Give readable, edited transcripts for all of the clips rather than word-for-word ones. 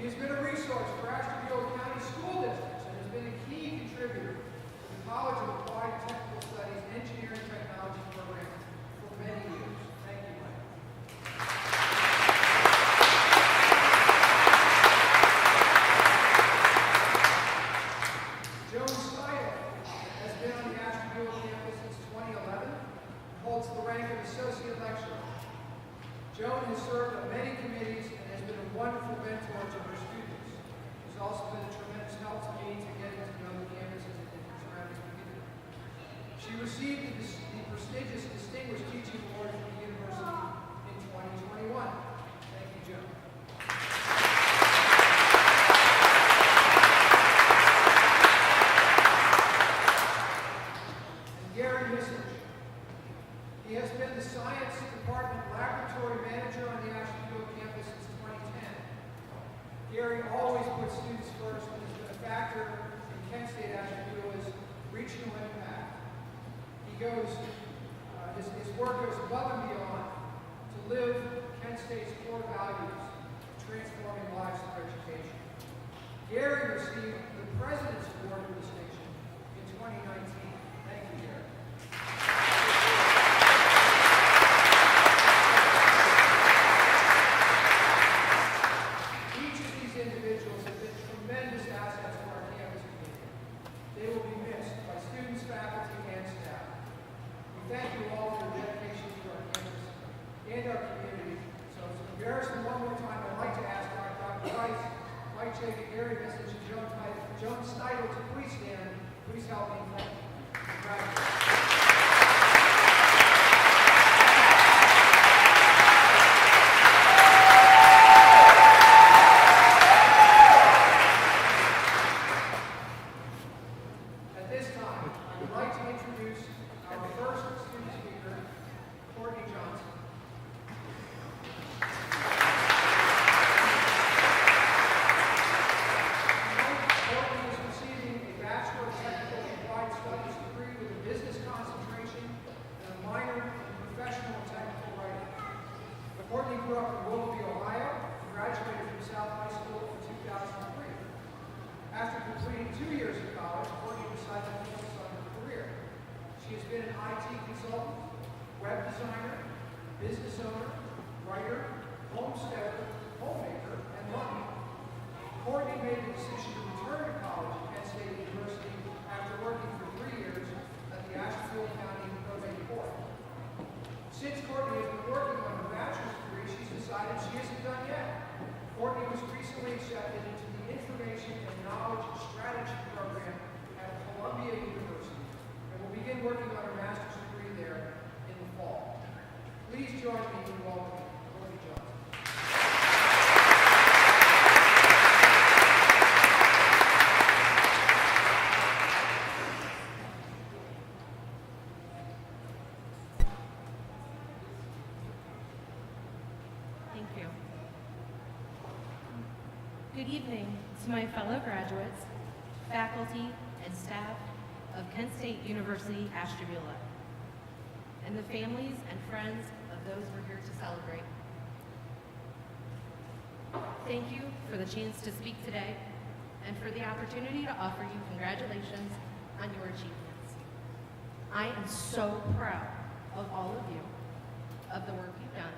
He has been a resource for Ashtabula County school districts and has been a key contributor to the College of Applied Technical Studies Engineering Technology program for many years. Thank you, Mike. Joan Steidel has been on the Ashtabula campus since 2011 and holds the rank of Associate Lecturer. Joan has served on many committees and has been a wonderful mentor to her students. She's also been a tremendous help to me to getting to know the campus and the surrounding community. She received the prestigious Distinguished Teaching Award from the university in 2021. Thank you, Joan. And Gary Missich. He has been the Science Department Laboratory Manager on the Ashtabula campus since 2010. Gary always puts students first and has been a factor in Kent State Ashtabula's regional impact. His work goes above and beyond to live Kent State's core values, transforming lives through education. Gary received the President's Award of Distinction in 2019. Thank you, Gary. Each of these individuals have been tremendous assets to our campus community. They will be missed by students, faculty, and staff. We thank you all for your dedication to our campus and our community. So to embarrass them one more time, I'd like to ask Dr. Rice, Mike Jacob, Gary Missich, and Joan Steidel to please stand. Please help me. Thank you. Congratulations. At this time, I would like to introduce our first student speaker, Courtney Johnson. Courtney is receiving a Bachelor of Technical Applied Studies degree with a business concentration and a minor in professional and technical writing. Courtney grew up in Willoughby, Ohio, and graduated from South High School in 2003. After completing 2 years of college, Courtney decided to focus on her career. She has been an IT consultant, web designer, business owner, writer, homesteader, homemaker, and mom. Courtney made the decision to return to college at Kent State University after working for 3 years at the Ashtabula County Probate Court. Since Courtney has been working on her bachelor's degree, she's decided she isn't done yet. Courtney was recently accepted into the Information and Knowledge Strategy program at Columbia University and will begin working on her master's degree there in the fall. Please join me in welcoming Courtney Johnson. Thank you. Good evening to my fellow graduates, faculty, and staff of Kent State University, Ashtabula, and the families and friends of those we're here to celebrate. Thank you for the chance to speak today and for the opportunity to offer you congratulations on your achievements. I am so proud of all of you, of the work you've done,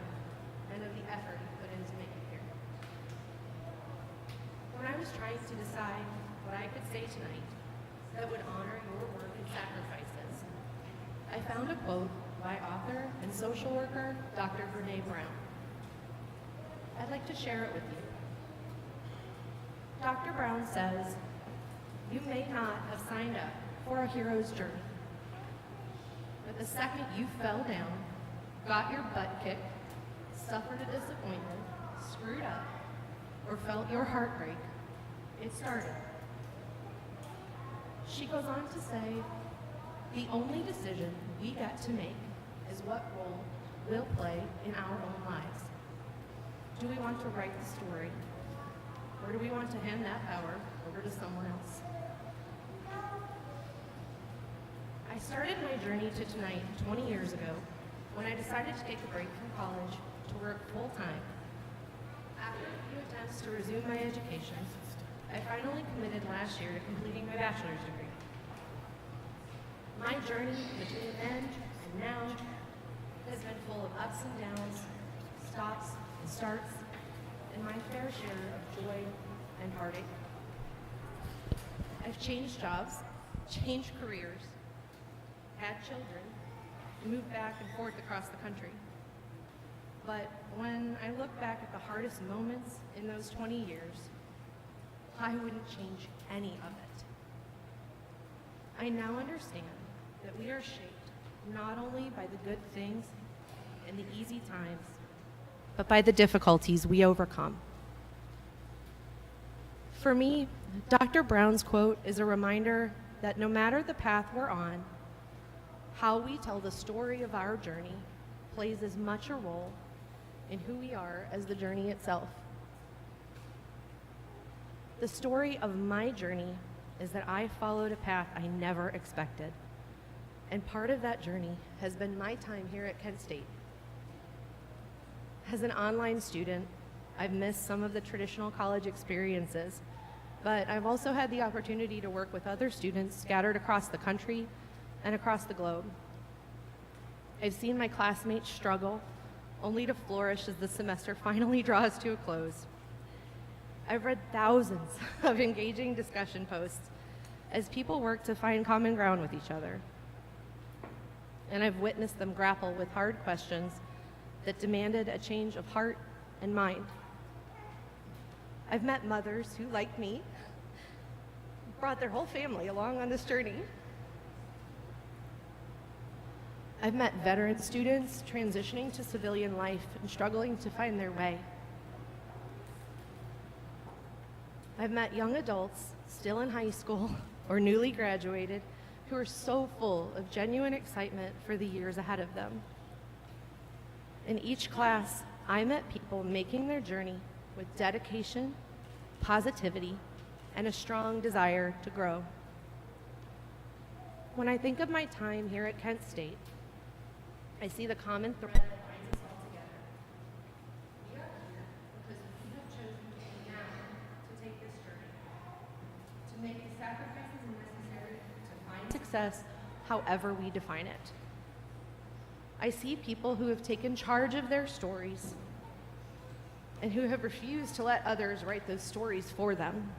and of the effort you put into making it here. When I was trying to decide what I could say tonight that would honor your work and sacrifices, I found a quote by author and social worker Dr. Brene Brown. I'd like to share it with you. Dr. Brown says, "You may not have signed up for a hero's journey, but the second you fell down, got your butt kicked, suffered a disappointment, screwed up, or felt your heart break, it started." She goes on to say, "The only decision we get to make is what role we'll play in our own lives. Do we want to write the story, or do we want to hand that power over to someone else?" I started my journey to tonight 20 years ago when I decided to take a break from college to work full-time. After few attempts to resume my education, I finally committed last year to completing my bachelor's degree. My journey between then and now has been full of ups and downs, stops and starts, and my fair share of joy and heartache. I've changed jobs, changed careers, had children, and moved back and forth across the country. But when I look back at the hardest moments in those 20 years, I wouldn't change any of it. I now understand that we are shaped not only by the good things and the easy times, but by the difficulties we overcome. For me, Dr. Brown's quote is a reminder that no matter the path we're on, how we tell the story of our journey plays as much a role in who we are as the journey itself. The story of my journey is that I followed a path I never expected. And part of that journey has been my time here at Kent State. As an online student, I've missed some of the traditional college experiences, but I've also had the opportunity to work with other students scattered across the country and across the globe. I've seen my classmates struggle, only to flourish as the semester finally draws to a close. I've read thousands of engaging discussion posts as people work to find common ground with each other. And I've witnessed them grapple with hard questions that demanded a change of heart and mind. I've met mothers who, like me, brought their whole family along on this journey. I've met veteran students transitioning to civilian life and struggling to find their way. I've met young adults still in high school or newly graduated who are so full of genuine excitement for the years ahead of them. In each class, I met people making their journey with dedication, positivity, and a strong desire to grow. When I think of my time here at Kent State, I see the common thread that binds us all together. We are here because we have chosen now to take this journey, to make the sacrifices necessary to find success however we define it. I see people who have taken charge of their stories and who have refused to let others write those stories for them.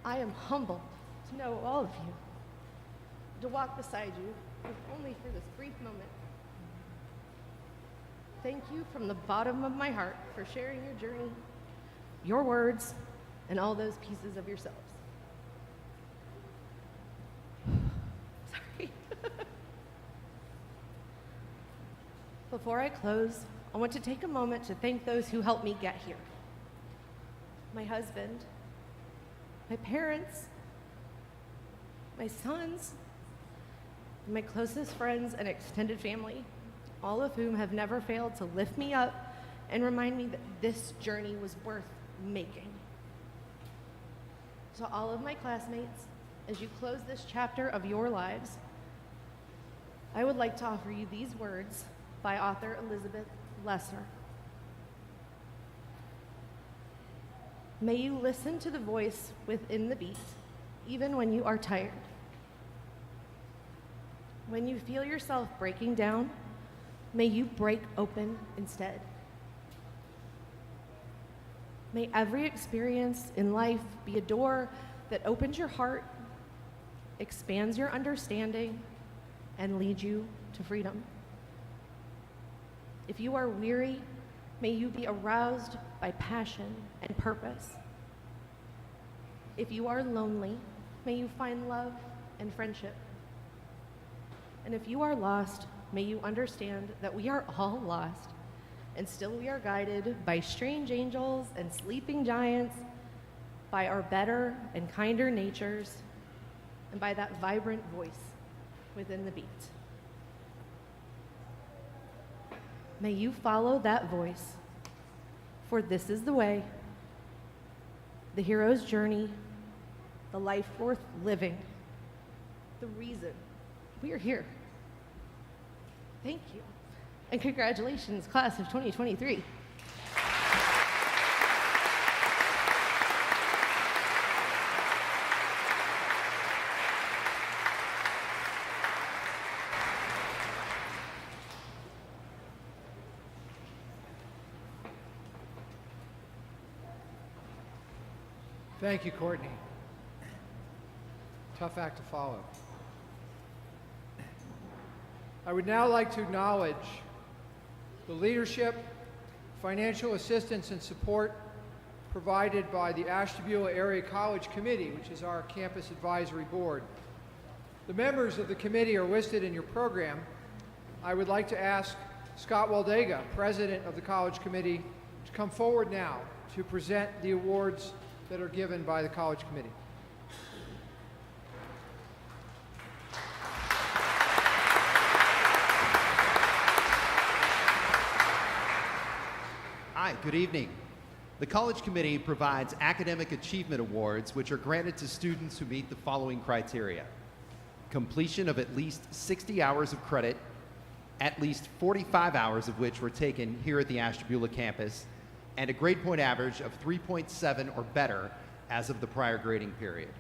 I am humbled to know all of you, to walk beside you, if only for this brief moment. Thank you from the bottom of my heart for sharing your journey, your words, and all those pieces of yourselves. Sorry. Before I close, I want to take a moment to thank those who helped me get here. My husband, my parents, my sons, my closest friends and extended family, all of whom have never failed to lift me up and remind me that this journey was worth making. To all of my classmates, as you close this chapter of your lives, I would like to offer you these words by author Elizabeth Lesser. May you listen to the voice within the beat, even when you are tired. When you feel yourself breaking down, may you break open instead. May every experience in life be a door that opens your heart, expands your understanding, and leads you to freedom. If you are weary, may you be aroused by passion and purpose. If you are lonely, may you find love and friendship. And if you are lost, may you understand that we are all lost, and still we are guided by strange angels and sleeping giants, by our better and kinder natures, and by that vibrant voice within the beat. May you follow that voice, for this is the way, the hero's journey, the life worth living, the reason we are here. Thank you, and congratulations, class of 2023. Thank you, Courtney. Tough act to follow. I would now like to acknowledge the leadership, financial assistance, and support provided by the Ashtabula Area College Committee, which is our campus advisory board. The members of the committee are listed in your program. I would like to ask Scott Waldega, president of the college committee, to come forward now to present the awards that are given by the college committee. Hi, good evening. The College Committee provides academic achievement awards which are granted to students who meet the following criteria: completion of at least 60 hours of credit, at least 45 hours of which were taken here at the Ashtabula campus, and a grade point average of 3.7 or better as of the prior grading period.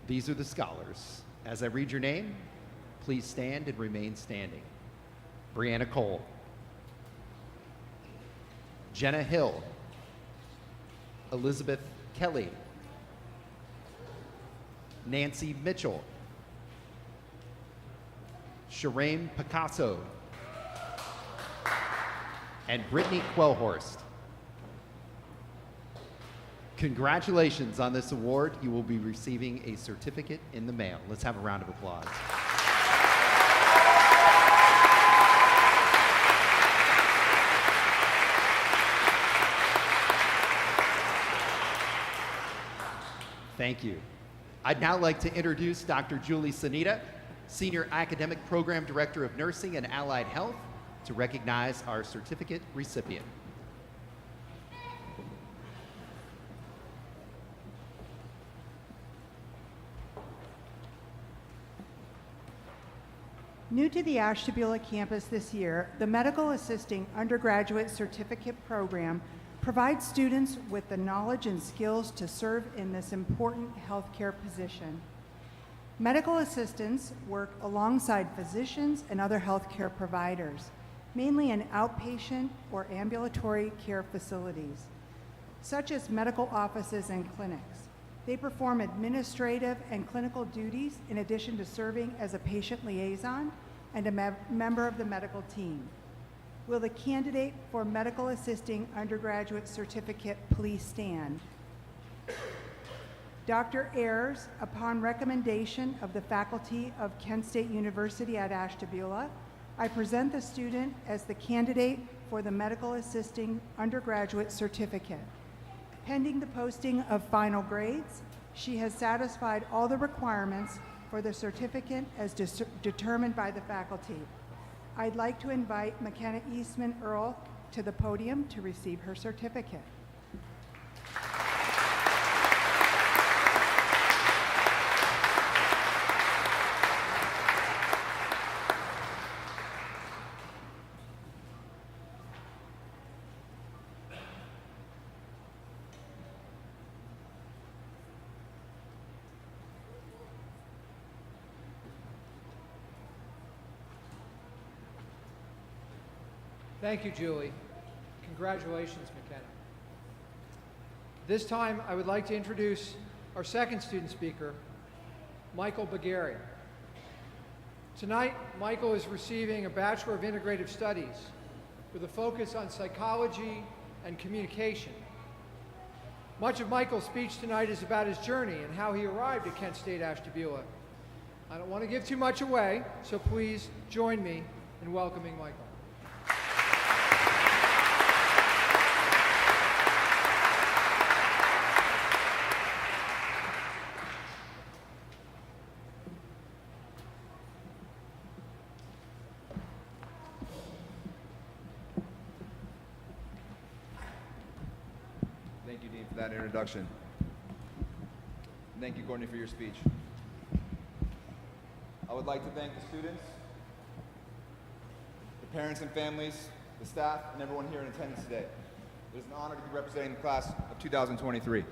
These are the scholars. As I read your name, please stand and remain standing. Brianna Cole, Jenna Hill, Elizabeth Kelly, Nancy Mitchell, Shireen Picasso, and Brittany Quellhorst. Congratulations on this award. You will be receiving a certificate in the mail. Let's have a round of applause. Thank you. I'd now like to introduce Dr. Julie Sanita, Senior Academic Program Director of Nursing and Allied Health, to recognize our certificate recipient. New to the Ashtabula campus this year, the Medical Assisting Undergraduate Certificate Program provides students with the knowledge and skills to serve in this important healthcare position. Medical assistants work alongside physicians and other healthcare providers, mainly in outpatient or ambulatory care facilities, such as medical offices and clinics. They perform administrative and clinical duties in addition to serving as a patient liaison and a member of the medical team. Will the candidate for Medical Assisting Undergraduate Certificate please stand? Dr. Ayers, upon recommendation of the faculty of Kent State University at Ashtabula, I present the student as the candidate for the Medical Assisting Undergraduate Certificate. Pending the posting of final grades, she has satisfied all the requirements for the certificate as determined by the faculty. I'd like to invite McKenna Eastman Earl to the podium to receive her certificate. Thank you, Julie. Congratulations, McKenna. This time, I would like to introduce our second student speaker, Michael Bagari. Tonight, Michael is receiving a Bachelor of Integrative Studies with a focus on psychology and communication. Much of Michael's speech tonight is about his journey and how he arrived at Kent State Ashtabula. I don't want to give too much away, so please join me in welcoming Michael. Thank you, Dean, for that introduction. Thank you, Courtney, for your speech. I would like to thank the students, the parents and families, the staff, and everyone here in attendance today. It is an honor to be representing the class of 2023.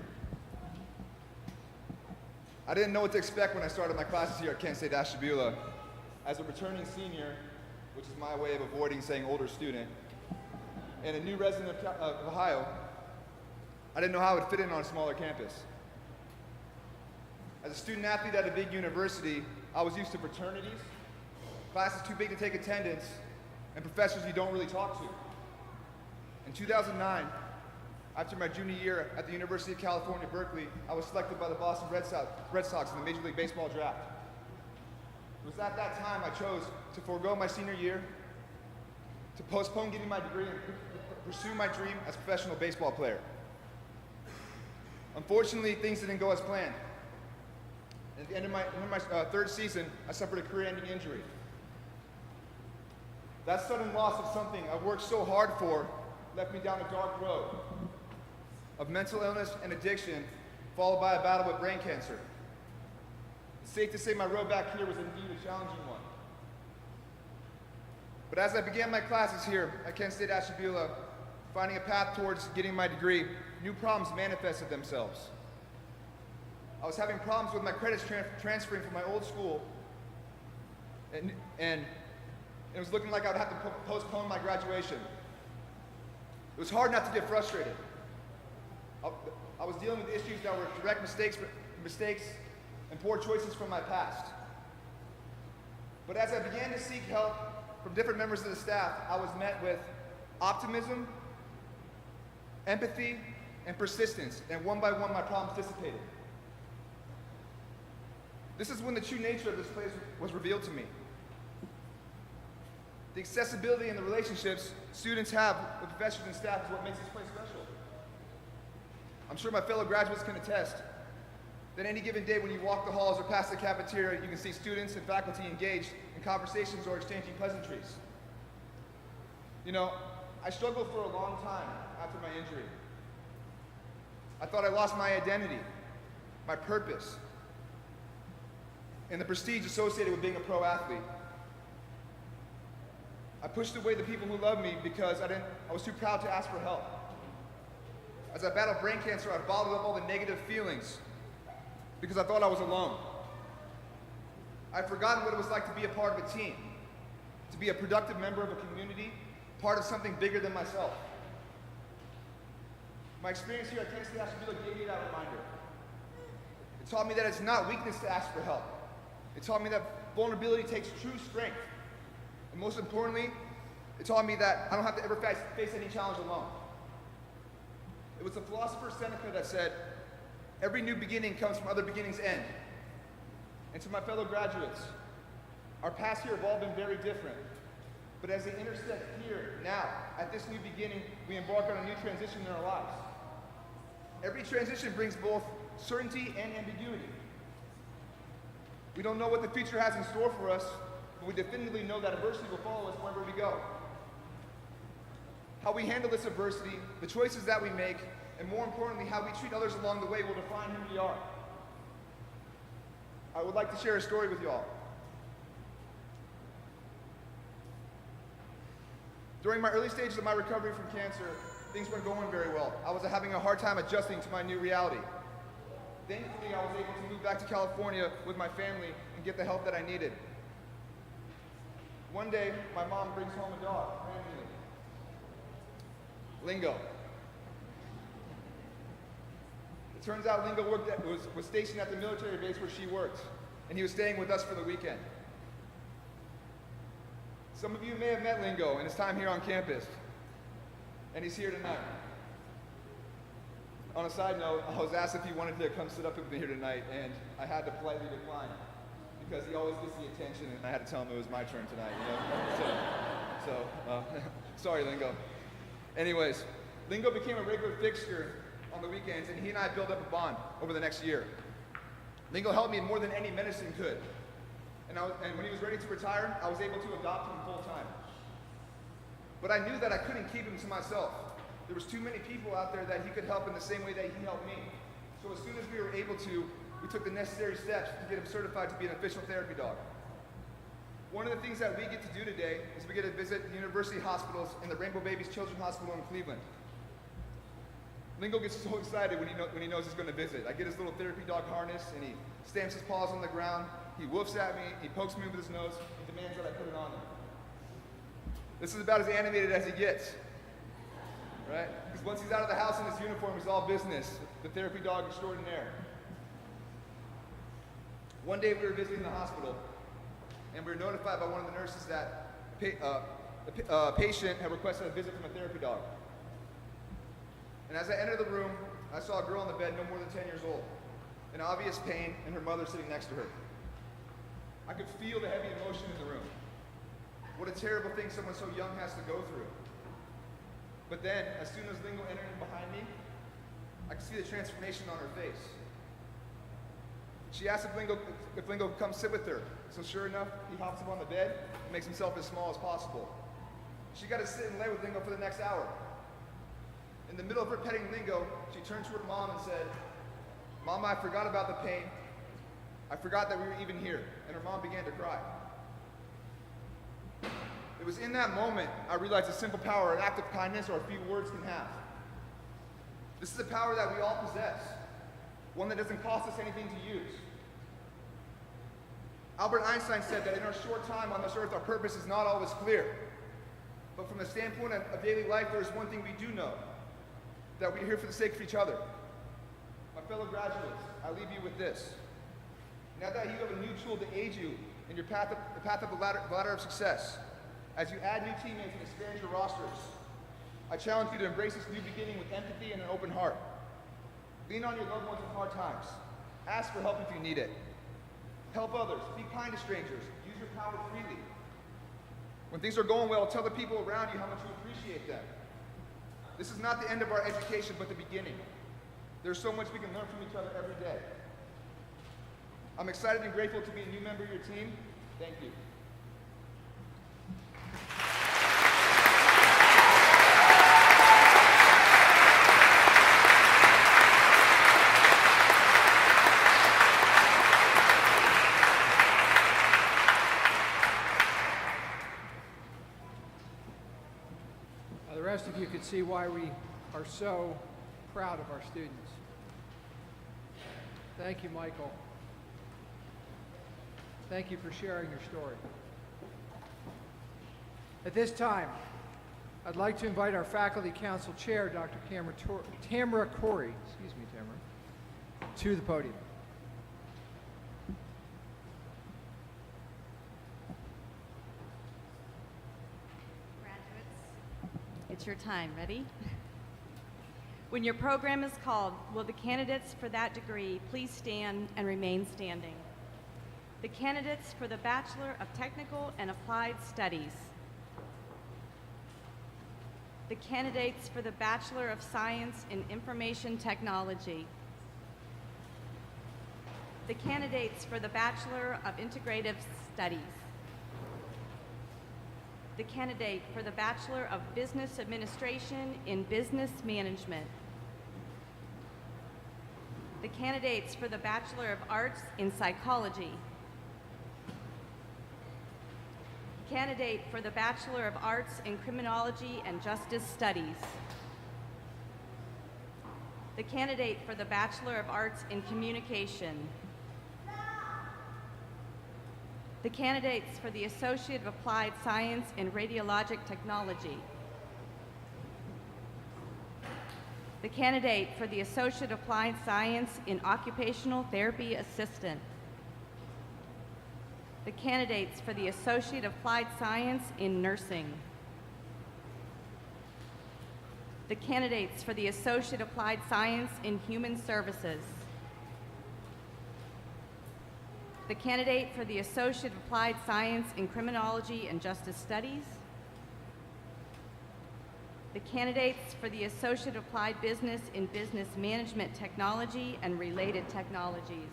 I didn't know what to expect when I started my classes here at Kent State Ashtabula. As a returning senior, which is my way of avoiding saying older student, and a new resident of Ohio, I didn't know how I would fit in on a smaller campus. As a student athlete at a big university, I was used to fraternities, classes too big to take attendance, and professors you don't really talk to. In 2009, after my junior year at the University of California, Berkeley, I was selected by the Boston Red Sox in the Major League Baseball draft. It was at that time I chose to forego my senior year, to postpone getting my degree, and pursue my dream as a professional baseball player. Unfortunately, things didn't go as planned. At the end of my third season, I suffered a career-ending injury. That sudden loss of something I worked so hard for left me down a dark road of mental illness and addiction, followed by a battle with brain cancer. It's safe to say my road back here was indeed a challenging one. But as I began my classes here at Kent State Ashtabula, finding a path towards getting my degree, new problems manifested themselves. I was having problems with my credits transferring from my old school, and it was looking like I would have to postpone my graduation. It was hard not to get frustrated. I was dealing with issues that were direct mistakes and poor choices from my past. But as I began to seek help from different members of the staff, I was met with optimism, empathy, and persistence, and one by one my problems dissipated. This is when the true nature of this place was revealed to me. The accessibility and the relationships students have with professors and staff is what makes this place special. I'm sure my fellow graduates can attest that any given day when you walk the halls or past the cafeteria, you can see students and faculty engaged in conversations or exchanging pleasantries. You know, I struggled for a long time after my injury. I thought I lost my identity, my purpose, and the prestige associated with being a pro athlete. I pushed away the people who loved me because I was too proud to ask for help. As I battled brain cancer, I bottled up all the negative feelings because I thought I was alone. I'd forgotten what it was like to be a part of a team, to be a productive member of a community, part of something bigger than myself. My experience here at Kent State Ashtabula gave me that reminder. It taught me that it's not weakness to ask for help. It taught me that vulnerability takes true strength. And most importantly, it taught me that I don't have to ever face any challenge alone. It was the philosopher Seneca that said, every new beginning comes from other beginnings' end. And to my fellow graduates, our paths here have all been very different. But as they intersect here, now, at this new beginning, we embark on a new transition in our lives. Every transition brings both certainty and ambiguity. We don't know what the future has in store for us, but we definitively know that adversity will follow us wherever we go. How we handle this adversity, the choices that we make, and more importantly, how we treat others along the way will define who we are. I would like to share a story with you all. During my early stages of my recovery from cancer, things weren't going very well. I was having a hard time adjusting to my new reality. Thankfully, I was able to move back to California with my family and get the help that I needed. One day, my mom brings home a dog, randomly. Lingo. It turns out Lingo was stationed at the military base where she worked, and he was staying with us for the weekend. Some of you may have met Lingo in his time here on campus, and he's here tonight. On a side note, I was asked if he wanted to come sit up with me here tonight, and I had to politely decline because he always gets the attention, and I had to tell him it was my turn tonight, you know? Sorry, Lingo. Anyways, Lingo became a regular fixture on the weekends, and he and I built up a bond over the next year. Lingo helped me more than any medicine could. And when he was ready to retire, I was able to adopt him full time. But I knew that I couldn't keep him to myself. There was too many people out there that he could help in the same way that he helped me. So as soon as we were able to, we took the necessary steps to get him certified to be an official therapy dog. One of the things that we get to do today is we get to visit university hospitals and the Rainbow Babies Children's Hospital in Cleveland. Lingo gets so excited when he knows he's going to visit. I get his little therapy dog harness, and he stamps his paws on the ground. He woofs at me, he pokes me with his nose, and demands that I put it on him. This is about as animated as he gets, right? Because once he's out of the house in his uniform, he's all business, the therapy dog extraordinaire. One day we were visiting the hospital, and we were notified by one of the nurses that a patient had requested a visit from a therapy dog. And as I entered the room, I saw a girl in the bed no more than 10 years old, in obvious pain, and her mother sitting next to her. I could feel the heavy emotion in the room. What a terrible thing someone so young has to go through. But then, as soon as Lingo entered in behind me, I could see the transformation on her face. She asked if Lingo would come sit with her. So sure enough, he hops up on the bed and makes himself as small as possible. She got to sit and lay with Lingo for the next hour. In the middle of her petting Lingo, she turned to her mom and said, "Mama, I forgot about the pain. I forgot that we were even here." And her mom began to cry. It was in that moment I realized the simple power an act of kindness or a few words can have. This is a power that we all possess, one that doesn't cost us anything to use. Albert Einstein said that in our short time on this earth, our purpose is not always clear. But from the standpoint of daily life, there is one thing we do know, that we're here for the sake of each other. My fellow graduates, I leave you with this. Now that you have a new tool to aid you in your path of the ladder of success, as you add new teammates and expand your rosters, I challenge you to embrace this new beginning with empathy and an open heart. Lean on your loved ones in hard times. Ask for help if you need it. Help others. Be kind to strangers. Use your power freely. When things are going well, tell the people around you how much you appreciate them. This is not the end of our education, but the beginning. There's so much we can learn from each other every day. I'm excited and grateful to be a new member of your team. Thank you. The rest of you could see why we are so proud of our students. Thank you, Michael. Thank you for sharing your story. At this time, I'd like to invite our Faculty Council Chair, Dr. Tamara Corey, to the podium. It's your time. Ready? When your program is called, will the candidates for that degree please stand and remain standing? The candidates for the Bachelor of Technical and Applied Studies. The candidates for the Bachelor of Science in Information Technology. The candidates for the Bachelor of Integrative Studies. The candidate for the Bachelor of Business Administration in Business Management. The candidates for the Bachelor of Arts in Psychology. Candidate for the Bachelor of Arts in Criminology and Justice Studies. The candidate for the Bachelor of Arts in Communication. The candidates for the Associate of Applied Science in Radiologic Technology. The candidate for the Associate of Applied Science in Occupational Therapy Assistant. The candidates for the Associate of Applied Science in Nursing. The candidates for the Associate of Applied Science in Human Services. The candidate for the Associate of Applied Science in Criminology and Justice Studies. The candidates for the Associate of Applied Business in Business Management Technology and Related Technologies.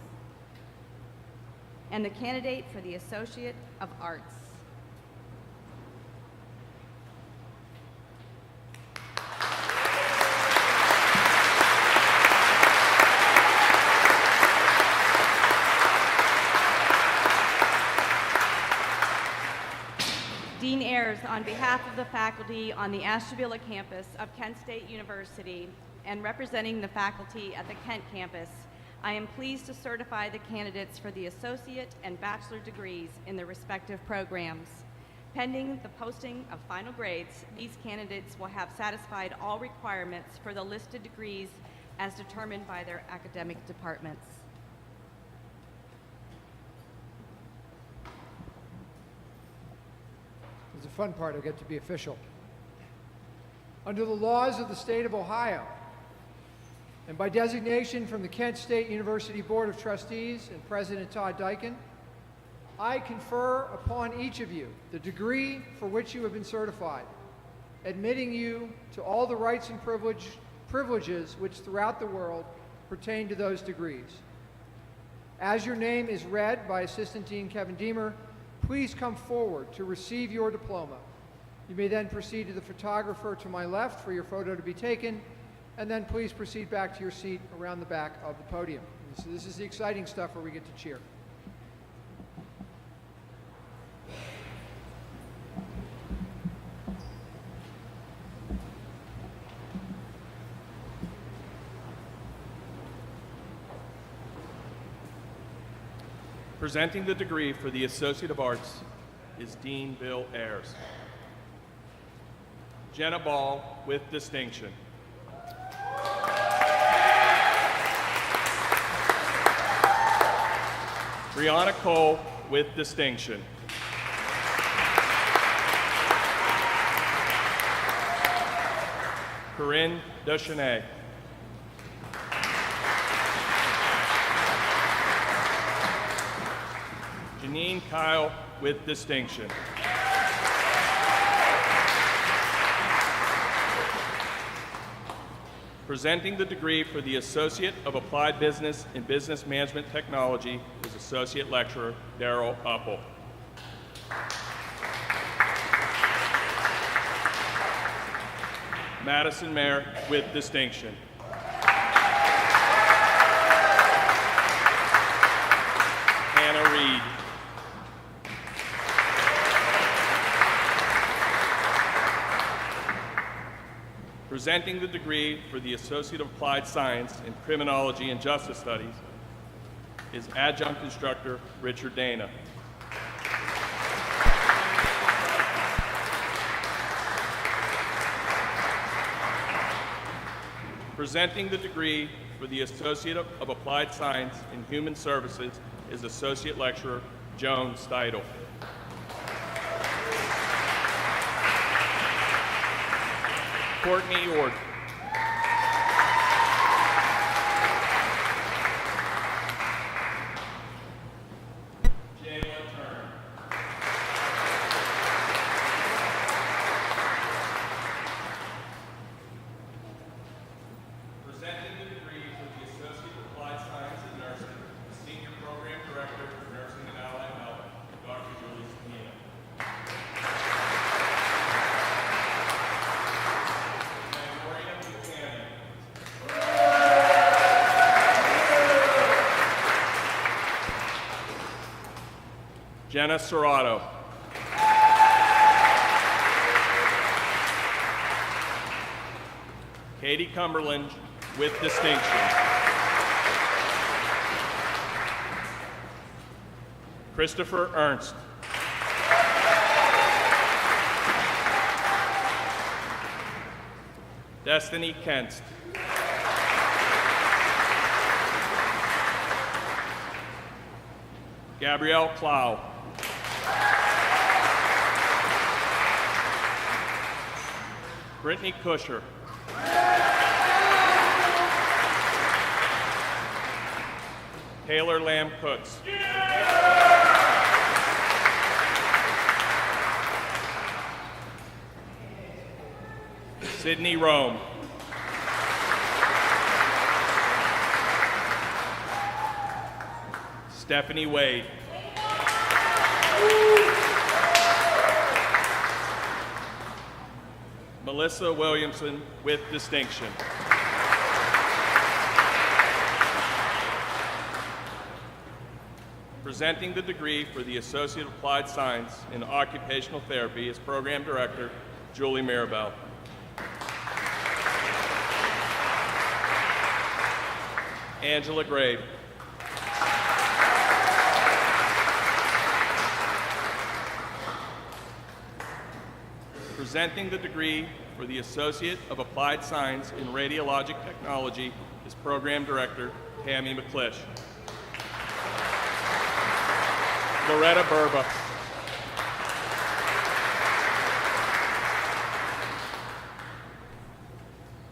And the candidate for the Associate of Arts. Dean Ayers, on behalf of the faculty on the Ashtabula campus of Kent State University and representing the faculty at the Kent campus, I am pleased to certify the candidates for the associate and bachelor degrees in their respective programs. Pending the posting of final grades, these candidates will have satisfied all requirements for the listed degrees as determined by their academic departments. is the fun part. I get to be official. Under the laws of the state of Ohio, and by designation from the Kent State University Board of Trustees and President Todd Dyken, I confer upon each of you the degree for which you have been certified, admitting you to all the rights and privileges which throughout the world pertain to those degrees. As your name is read by Assistant Dean Kevin Deemer, please come forward to receive your diploma. You may then proceed to the photographer to my left for your photo to be taken, and then please proceed back to your seat around the back of the podium. So this is the exciting stuff where we get to cheer. Presenting the degree for the Associate of Arts is Dean Bill Ayers. Jenna Ball with distinction. Brianna Cole with distinction. Corinne Deschenay. Janine Kyle with distinction. Presenting the degree for the Associate of Applied Business in Business Management Technology is Associate Lecturer Darrell Uppel. Madison Mayer with distinction. Hannah Reed. Presenting the degree for the Associate of Applied Science in Criminology and Justice Studies is Adjunct Instructor Richard Dana. Presenting the degree for the Associate of Applied Science in Human Services is Associate Lecturer Joan Steidel. Courtney Ord. Jayla Turner. Presenting the degree for the Associate of Applied Science in Nursing, Senior Program Director for Nursing and Allied Health, Dr. Julie Spanina. Jenna Serrato. Katie Cumberland with distinction. Christopher Ernst. Destiny Kent. Gabrielle Clow. Brittany Kusher. Taylor Lamb Cooks. Sydney Rome. Stephanie Wade. Melissa Williamson with distinction. Presenting the degree for the Associate of Applied Science in Occupational Therapy is Program Director Julie Mirabel. Angela Grave. Presenting the degree for the Associate of Applied Science in Radiologic Technology is Program Director Tammy McClish. Loretta Burba.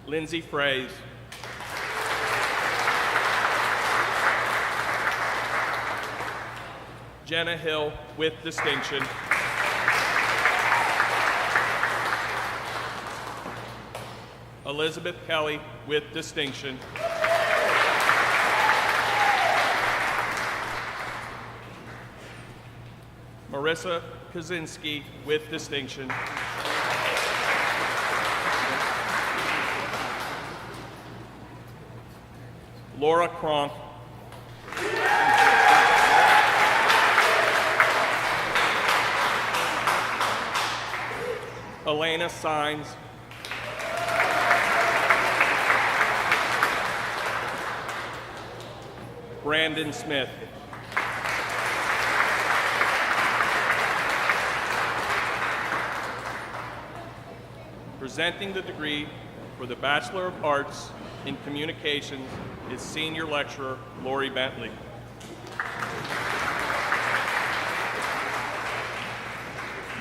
Lindsay Fraze. Jenna Hill with distinction. Elizabeth Kelly with distinction. Marissa Kaczynski with distinction. Laura Kronk. Elena Sines. Brandon Smith. Presenting the degree for the Bachelor of Arts in Communications is Senior Lecturer Lori Bentley.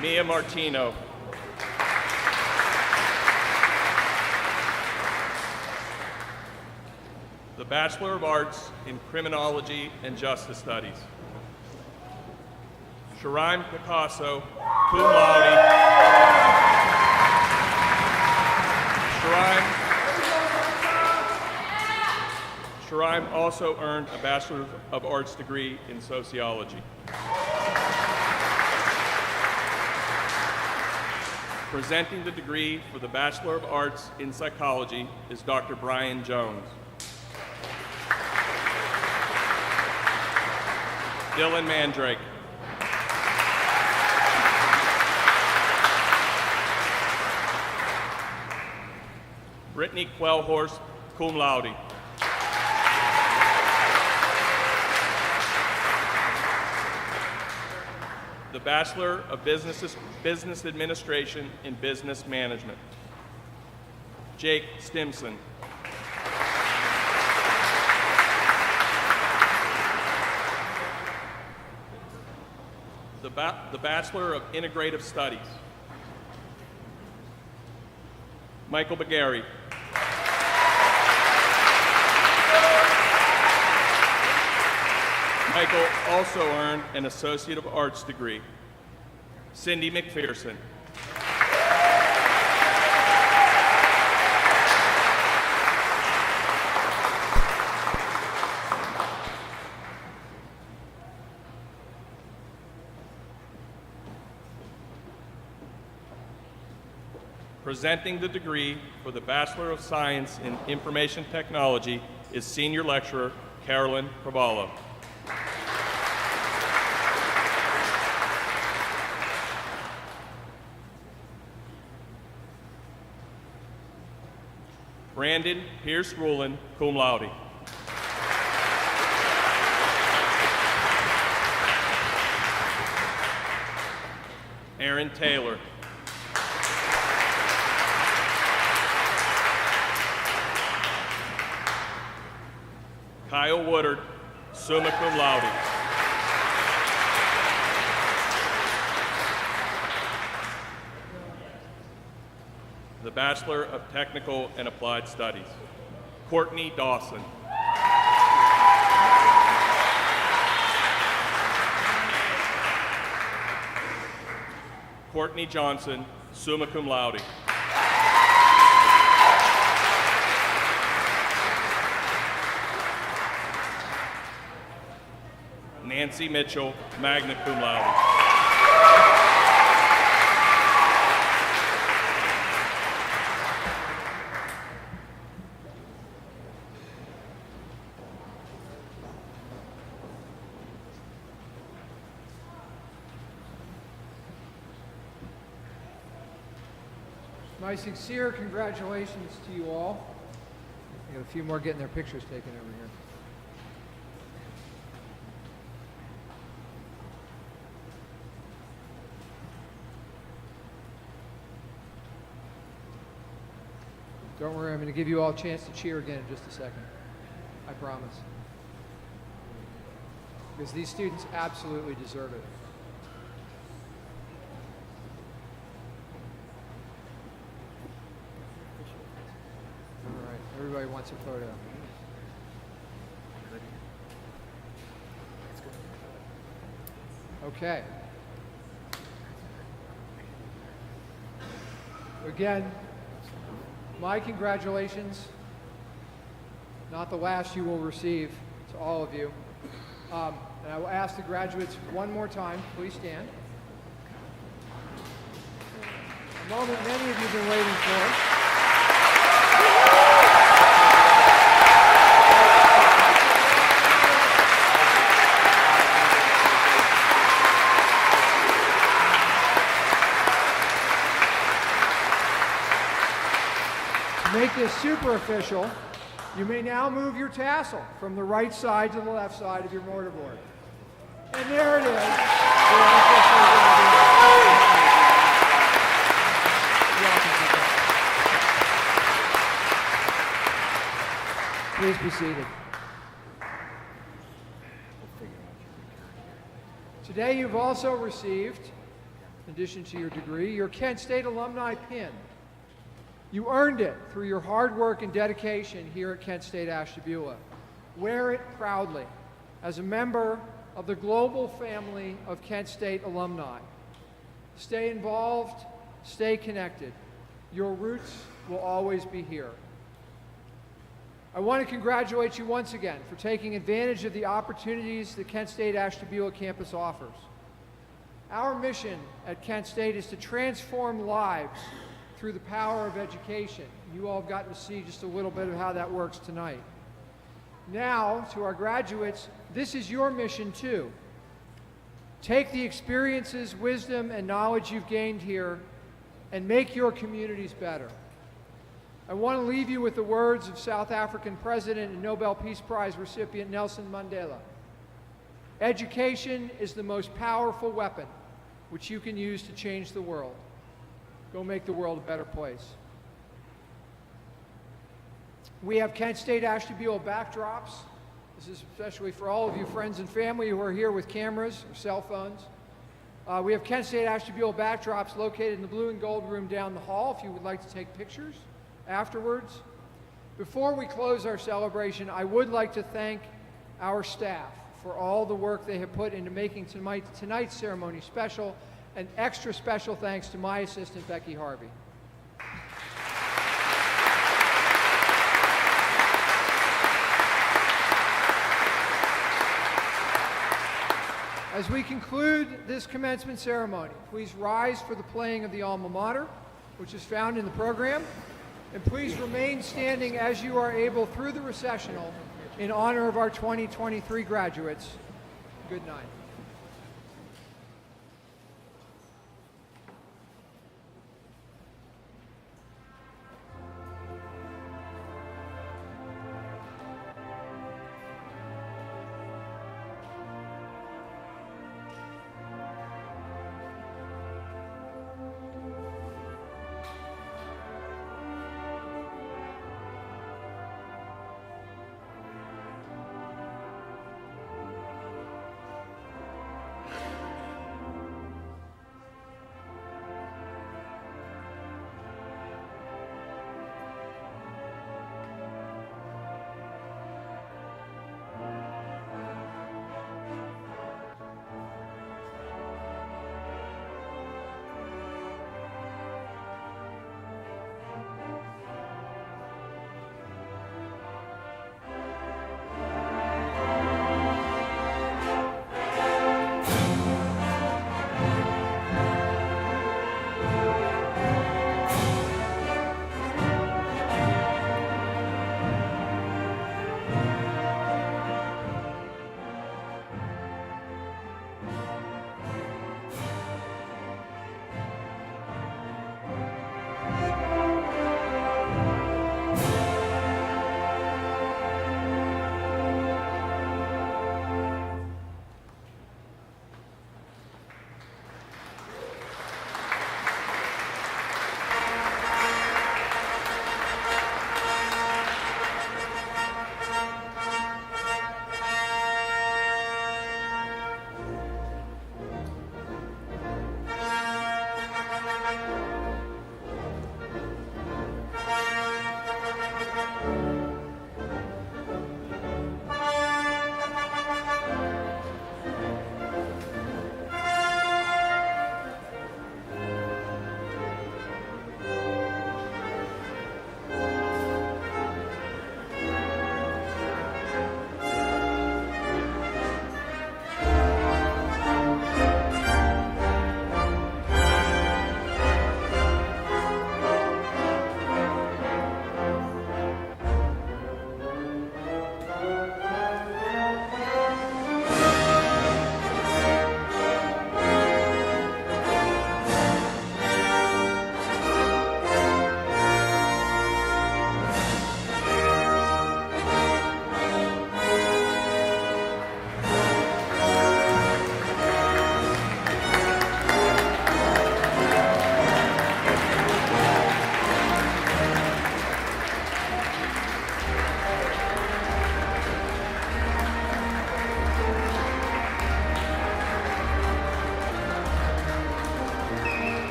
Mia Martino. The Bachelor of Arts in Criminology and Justice Studies. Shiraim Picasso, cum laude. Shiraim also earned a Bachelor of Arts degree in Sociology. Presenting the degree for the Bachelor of Arts in Psychology is Dr. Brian Jones. Dylan Mandrake. Brittany Quellhorst, cum laude. The Bachelor of Business Administration in Business Management. Jake Stimson. The Bachelor of Integrative Studies. Michael Bagari. Michael also earned an Associate of Arts degree. Cindy McPherson. Presenting the degree for the Bachelor of Science in Information Technology is Senior Lecturer Carolyn Pravallo. Brandon Pierce Rulin, cum laude. Aaron Taylor. Kyle Woodard, summa cum laude. The Bachelor of Technical and Applied Studies. Courtney Dawson. Courtney Johnson, summa cum laude. Nancy Mitchell, magna cum laude. My sincere congratulations to you all. We got a few more getting their pictures taken over here. Don't worry, I'm going to give you all a chance to cheer again in just a second. I promise. Because these students absolutely deserve it. everybody wants a photo. Okay. Again, my congratulations. Not the last you will receive, to all of you. And I will ask the graduates one more time, please stand. A moment many of you have been waiting for. To make this super official, you may now move your tassel from the right side to the left side of your mortarboard. And there it is. We're officially going to do it. Please be seated. Today you've also received, in addition to your degree, your Kent State Alumni Pin. You earned it through your hard work and dedication here at Kent State Ashtabula. Wear it proudly as a member of the global family of Kent State alumni. Stay involved, stay connected. Your roots will always be here. I want to congratulate you once again for taking advantage of the opportunities the Kent State Ashtabula campus offers. Our mission at Kent State is to transform lives through the power of education. You all have gotten to see just a little bit of how that works tonight. Now, to our graduates, this is your mission too. Take the experiences, wisdom, and knowledge you've gained here and make your communities better. I want to leave you with the words of South African President and Nobel Peace Prize recipient Nelson Mandela. Education is the most powerful weapon which you can use to change the world. Go make the world a better place. We have Kent State Ashtabula backdrops. This is especially for all of you friends and family who are here with cameras or cell phones. We have Kent State Ashtabula backdrops located in the blue and gold room down the hall if you would like to take pictures afterwards. Before we close our celebration, I would like to thank our staff for all the work they have put into making tonight's ceremony special. An extra special thanks to my assistant, Becky Harvey. As we conclude this commencement ceremony, please rise for the playing of the alma mater, which is found in the program, and please remain standing as you are able through the recessional in honor of our 2023 graduates. Good night.